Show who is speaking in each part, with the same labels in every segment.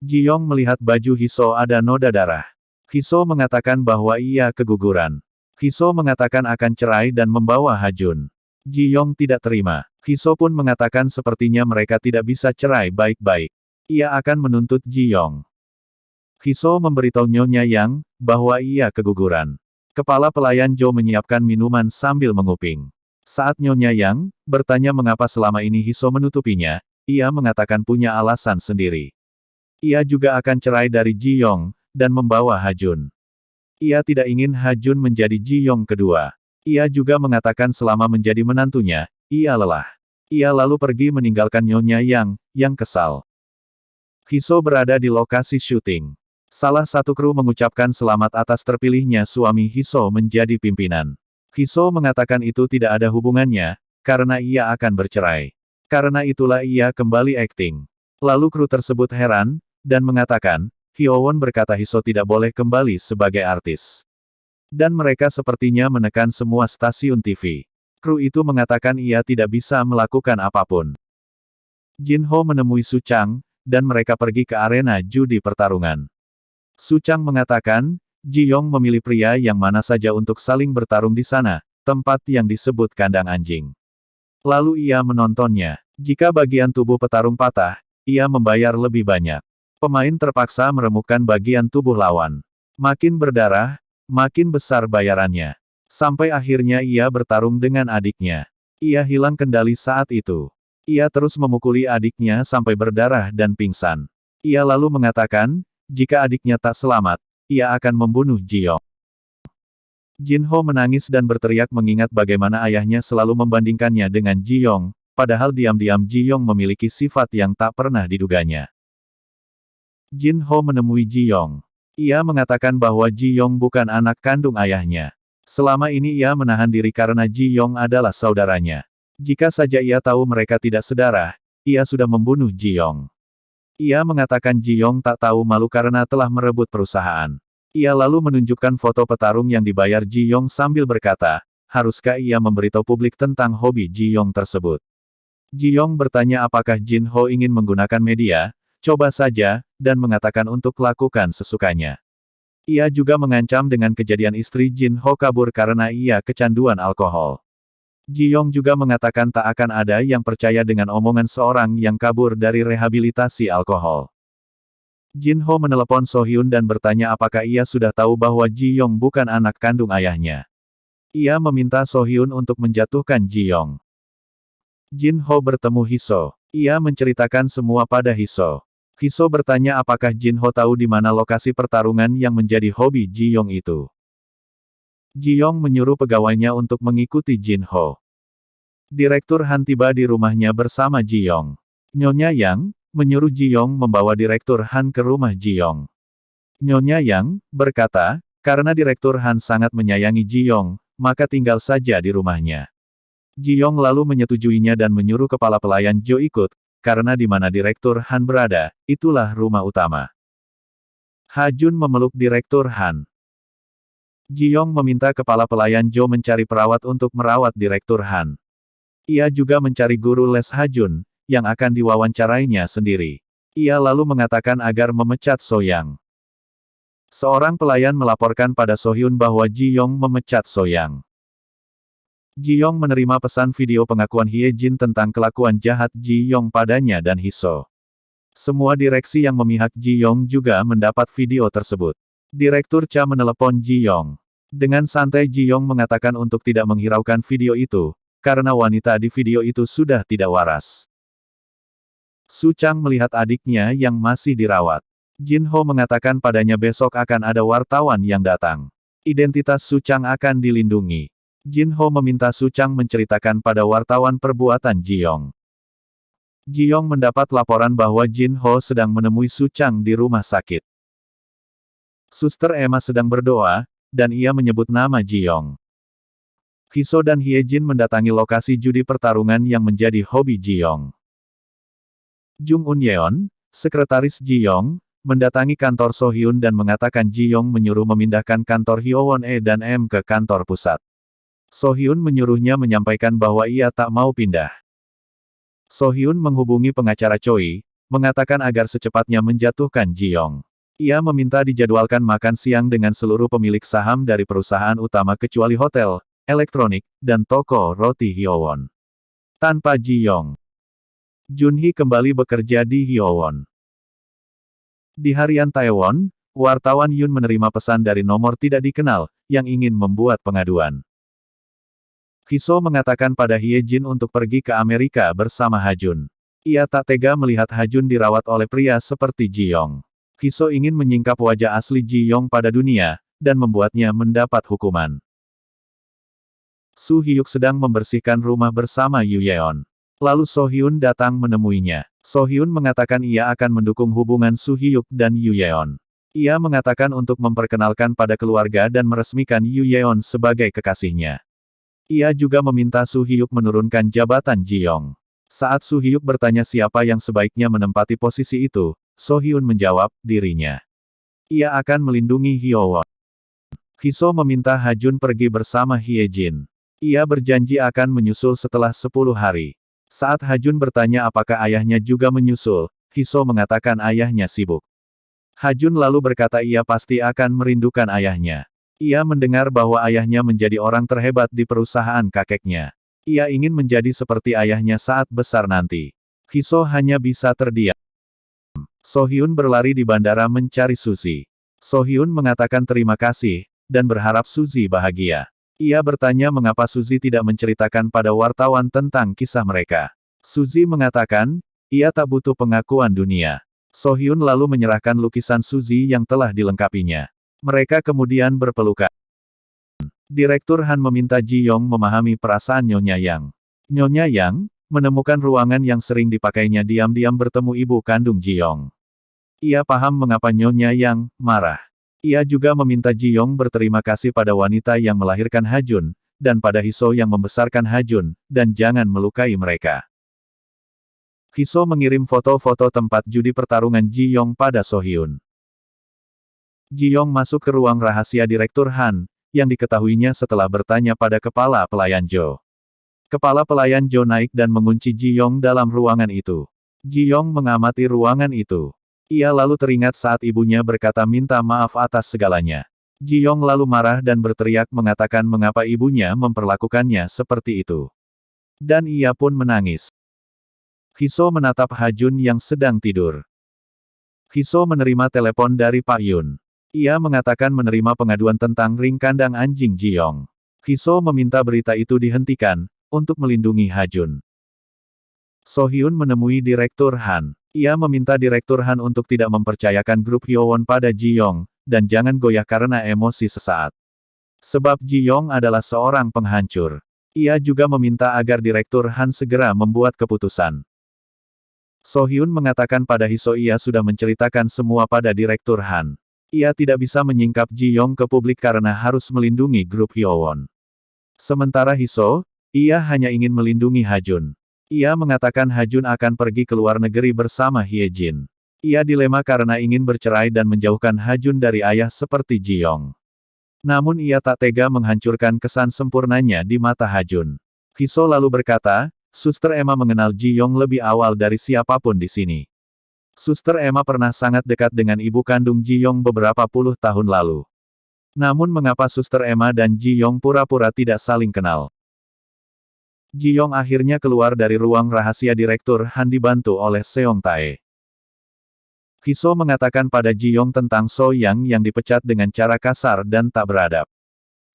Speaker 1: Ji Yong melihat baju Hiso ada noda darah. Hiso mengatakan bahwa ia keguguran. Hiso mengatakan akan cerai dan membawa Hajun. Ji Yong tidak terima. Hiso pun mengatakan sepertinya mereka tidak bisa cerai baik-baik. Ia akan menuntut Ji Yong. Hiso memberitahu Nyonya Yang bahwa ia keguguran. Kepala pelayan Zhou menyiapkan minuman sambil menguping. Saat Nyonya Yang bertanya mengapa selama ini Hiso menutupinya, ia mengatakan punya alasan sendiri. Ia juga akan cerai dari Ji Yong dan membawa Hajun. Ia tidak ingin Hajun menjadi Ji Yong kedua. Ia juga mengatakan selama menjadi menantunya, ia lelah. Ia lalu pergi meninggalkan Nyonya yang kesal. Hiso berada di lokasi syuting. Salah satu kru mengucapkan selamat atas terpilihnya suami Hiso menjadi pimpinan. Hiso mengatakan itu tidak ada hubungannya, karena ia akan bercerai. Karena itulah ia kembali akting. Lalu kru tersebut heran, dan mengatakan, Hyowon berkata Hiso tidak boleh kembali sebagai artis. Dan mereka sepertinya menekan semua stasiun TV. Kru itu mengatakan ia tidak bisa melakukan apapun. Jin Ho menemui Su Chang, dan mereka pergi ke arena judi pertarungan. Su Chang mengatakan, Ji Yong memilih pria yang mana saja untuk saling bertarung di sana, tempat yang disebut kandang anjing. Lalu ia menontonnya. Jika bagian tubuh petarung patah, ia membayar lebih banyak. Pemain terpaksa meremukkan bagian tubuh lawan. Makin berdarah, makin besar bayarannya. Sampai akhirnya ia bertarung dengan adiknya. Ia hilang kendali saat itu. Ia terus memukuli adiknya sampai berdarah dan pingsan. Ia lalu mengatakan, jika adiknya tak selamat, ia akan membunuh Ji Yong. Jin Ho menangis dan berteriak mengingat bagaimana ayahnya selalu membandingkannya dengan Ji Yong, padahal diam-diam Ji Yong memiliki sifat yang tak pernah diduganya. Jin Ho menemui Ji Yong. Ia mengatakan bahwa Ji Yong bukan anak kandung ayahnya. Selama ini ia menahan diri karena Ji Yong adalah saudaranya. Jika saja ia tahu mereka tidak sedarah, ia sudah membunuh Ji Yong. Ia mengatakan Ji Yong tak tahu malu karena telah merebut perusahaan. Ia lalu menunjukkan foto petarung yang dibayar Ji Yong sambil berkata, haruskah ia memberitahu publik tentang hobi Ji Yong tersebut. Ji Yong bertanya apakah Jin Ho ingin menggunakan media, coba saja, dan mengatakan untuk lakukan sesukanya. Ia juga mengancam dengan kejadian istri Jin Ho kabur karena ia kecanduan alkohol. Ji Yong juga mengatakan tak akan ada yang percaya dengan omongan seorang yang kabur dari rehabilitasi alkohol. Jin Ho menelepon So Hyun dan bertanya apakah ia sudah tahu bahwa Ji Yong bukan anak kandung ayahnya. Ia meminta So Hyun untuk menjatuhkan Ji Yong. Jin Ho bertemu Hiso. Ia menceritakan semua pada Hiso. Hiso bertanya apakah Jin Ho tahu di mana lokasi pertarungan yang menjadi hobi Ji Yong itu. Ji Yong menyuruh pegawainya untuk mengikuti Jin Ho. Direktur Han tiba di rumahnya bersama Ji Yong. Nyonya Yang menyuruh Ji Yong membawa Direktur Han ke rumah Ji Yong. Nyonya Yang berkata, karena Direktur Han sangat menyayangi Ji Yong, maka tinggal saja di rumahnya. Ji Yong lalu menyetujuinya dan menyuruh kepala pelayan Jo ikut, karena di mana Direktur Han berada, itulah rumah utama. Hajun memeluk Direktur Han. Ji Yong meminta kepala pelayan Jo mencari perawat untuk merawat Direktur Han. Ia juga mencari guru les Hajun, yang akan diwawancarainya sendiri. Ia lalu mengatakan agar memecat So Yang. Seorang pelayan melaporkan pada So Hyun bahwa Ji Yong memecat So Yang. Ji Yong menerima pesan video pengakuan Hye Jin tentang kelakuan jahat Ji Yong padanya dan Hiso. Semua direksi yang memihak Ji Yong juga mendapat video tersebut. Direktur Cha menelepon Ji Yong. Dengan santai Ji Yong mengatakan untuk tidak menghiraukan video itu, karena wanita di video itu sudah tidak waras. Su Chang melihat adiknya yang masih dirawat. Jin Ho mengatakan padanya besok akan ada wartawan yang datang. Identitas Su Chang akan dilindungi. Jin Ho meminta Su Chang menceritakan pada wartawan perbuatan Ji Yong. Ji Yong mendapat laporan bahwa Jin Ho sedang menemui Su Chang di rumah sakit. Suster Emma sedang berdoa, dan ia menyebut nama Ji Yong. Hiso dan Hye Jin mendatangi lokasi judi pertarungan yang menjadi hobi Ji Yong. Jung Un Yeon, sekretaris Ji Yong, mendatangi kantor So Hyun dan mengatakan Ji Yong menyuruh memindahkan kantor Hyowon E dan M ke kantor pusat. So Hyun menyuruhnya menyampaikan bahwa ia tak mau pindah. So Hyun menghubungi pengacara Choi, mengatakan agar secepatnya menjatuhkan Ji Yong. Ia meminta dijadwalkan makan siang dengan seluruh pemilik saham dari perusahaan utama kecuali hotel, elektronik, dan toko roti Hyowon. Tanpa Ji Yong, Junhee kembali bekerja di Hyowon. Di harian Taiwan, wartawan Yun menerima pesan dari nomor tidak dikenal, yang ingin membuat pengaduan. Hiso mengatakan pada Hyejin untuk pergi ke Amerika bersama Hajun. Ia tak tega melihat Hajun dirawat oleh pria seperti Ji Yong. Hiso ingin menyingkap wajah asli Ji Yong pada dunia, dan membuatnya mendapat hukuman. Su Hyuk sedang membersihkan rumah bersama Yu Yeon. Lalu So Hyun datang menemuinya. So Hyun mengatakan ia akan mendukung hubungan Su Hyuk dan Yu Yeon. Ia mengatakan untuk memperkenalkan pada keluarga dan meresmikan Yu Yeon sebagai kekasihnya. Ia juga meminta Su Hyuk menurunkan jabatan Ji Yong. Saat Su Hyuk bertanya siapa yang sebaiknya menempati posisi itu, So Hyun menjawab, dirinya. Ia akan melindungi Hyowon. Hiso meminta Hajun pergi bersama Hyejin. Ia berjanji akan menyusul setelah 10 hari. Saat Hajun bertanya apakah ayahnya juga menyusul, Hiso mengatakan ayahnya sibuk. Hajun lalu berkata ia pasti akan merindukan ayahnya. Ia mendengar bahwa ayahnya menjadi orang terhebat di perusahaan kakeknya. Ia ingin menjadi seperti ayahnya saat besar nanti. Hiso hanya bisa terdiam. So Hyun berlari di bandara mencari Suzy. So Hyun mengatakan terima kasih, dan berharap Suzy bahagia. Ia bertanya mengapa Suzy tidak menceritakan pada wartawan tentang kisah mereka. Suzy mengatakan, ia tak butuh pengakuan dunia. So Hyun lalu menyerahkan lukisan Suzy yang telah dilengkapinya. Mereka kemudian berpelukan. Direktur Han meminta Ji Yong memahami perasaan Nyonya Yang. Nyonya Yang menemukan ruangan yang sering dipakainya diam-diam bertemu ibu kandung Ji Yong. Ia paham mengapa Nyonya Yang marah. Ia juga meminta Ji Yong berterima kasih pada wanita yang melahirkan Hajun, dan pada Hiso yang membesarkan Hajun, dan jangan melukai mereka. Hiso mengirim foto-foto tempat judi pertarungan Ji Yong pada So Hyun. Ji Yong masuk ke ruang rahasia Direktur Han, yang diketahuinya setelah bertanya pada kepala pelayan Jo. Kepala pelayan Jo naik dan mengunci Ji Yong dalam ruangan itu. Ji Yong mengamati ruangan itu. Ia lalu teringat saat ibunya berkata minta maaf atas segalanya. Ji Yong lalu marah dan berteriak mengatakan mengapa ibunya memperlakukannya seperti itu. Dan ia pun menangis. Hiso menatap Hajun yang sedang tidur. Hiso menerima telepon dari Pak Yun. Ia mengatakan menerima pengaduan tentang ring kandang anjing Ji Yong. Hiso meminta berita itu dihentikan, untuk melindungi Hajun. So Hyun menemui Direktur Han. Ia meminta Direktur Han untuk tidak mempercayakan grup Hyowon pada Ji Yong, dan jangan goyah karena emosi sesaat. Sebab Ji Yong adalah seorang penghancur. Ia juga meminta agar Direktur Han segera membuat keputusan. So Hyun mengatakan pada Hiso ia sudah menceritakan semua pada Direktur Han. Ia tidak bisa menyingkap Ji Yong ke publik karena harus melindungi grup Hyowon. Sementara Hiso, ia hanya ingin melindungi Hajun. Ia mengatakan Hajun akan pergi ke luar negeri bersama Hyejin. Ia dilema karena ingin bercerai dan menjauhkan Hajun dari ayah seperti Ji Yong. Namun ia tak tega menghancurkan kesan sempurnanya di mata Hajun. Hiso lalu berkata, Suster Emma mengenal Ji Yong lebih awal dari siapapun di sini. Suster Emma pernah sangat dekat dengan ibu kandung Ji Yong beberapa puluh tahun lalu. Namun mengapa Suster Emma dan Ji Yong pura-pura tidak saling kenal? Ji Yong akhirnya keluar dari ruang rahasia Direktur Han dibantu oleh Seong Tae. Hiso mengatakan pada Ji Yong tentang So Yang yang dipecat dengan cara kasar dan tak beradab.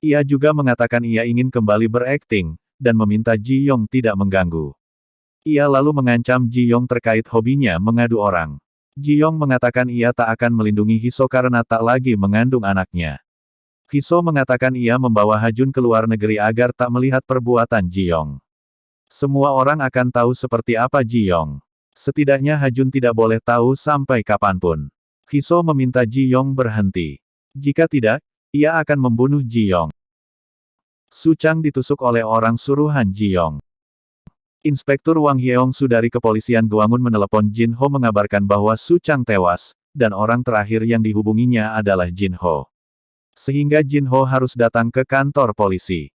Speaker 1: Ia juga mengatakan ia ingin kembali berakting, dan meminta Ji Yong tidak mengganggu. Ia lalu mengancam Ji Yong terkait hobinya mengadu orang. Ji Yong mengatakan ia tak akan melindungi Hiso karena tak lagi mengandung anaknya. Hiso mengatakan ia membawa Hajun ke luar negeri agar tak melihat perbuatan Ji Yong. Semua orang akan tahu seperti apa Ji Yong. Setidaknya Hajun tidak boleh tahu sampai kapanpun. Hiso meminta Ji Yong berhenti. Jika tidak, ia akan membunuh Ji Yong. Su Chang ditusuk oleh orang suruhan Ji Yong. Inspektur Wang Yeong-su dari kepolisian Gwangun menelepon Jin Ho mengabarkan bahwa Su Chang tewas, dan orang terakhir yang dihubunginya adalah Jin Ho. Sehingga Jin Ho harus datang ke kantor polisi.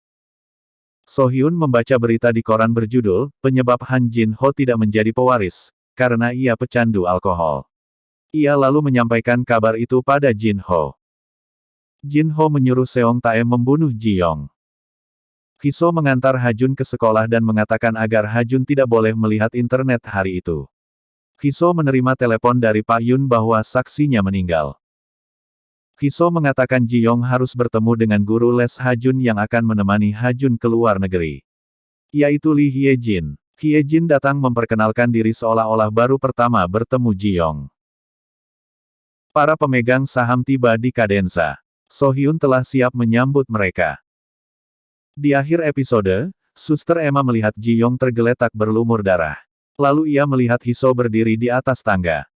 Speaker 1: So Hyun membaca berita di koran berjudul, penyebab Han Jin Ho tidak menjadi pewaris, karena ia pecandu alkohol. Ia lalu menyampaikan kabar itu pada Jin Ho. Jin Ho menyuruh Seong Tae membunuh Ji Yong. Hiso mengantar Hajun ke sekolah dan mengatakan agar Hajun tidak boleh melihat internet hari itu. Hiso menerima telepon dari Pak Yun bahwa saksinya meninggal. Hiso mengatakan Ji Yong harus bertemu dengan guru les Hajun yang akan menemani Hajun ke luar negeri. Yaitu Lee Hye-jin. Hye-jin datang memperkenalkan diri seolah-olah baru pertama bertemu Ji Yong. Para pemegang saham tiba di Kadensa. So Hyun telah siap menyambut mereka. Di akhir episode, Suster Emma melihat Ji Yong tergeletak berlumur darah. Lalu ia melihat Hiso berdiri di atas tangga.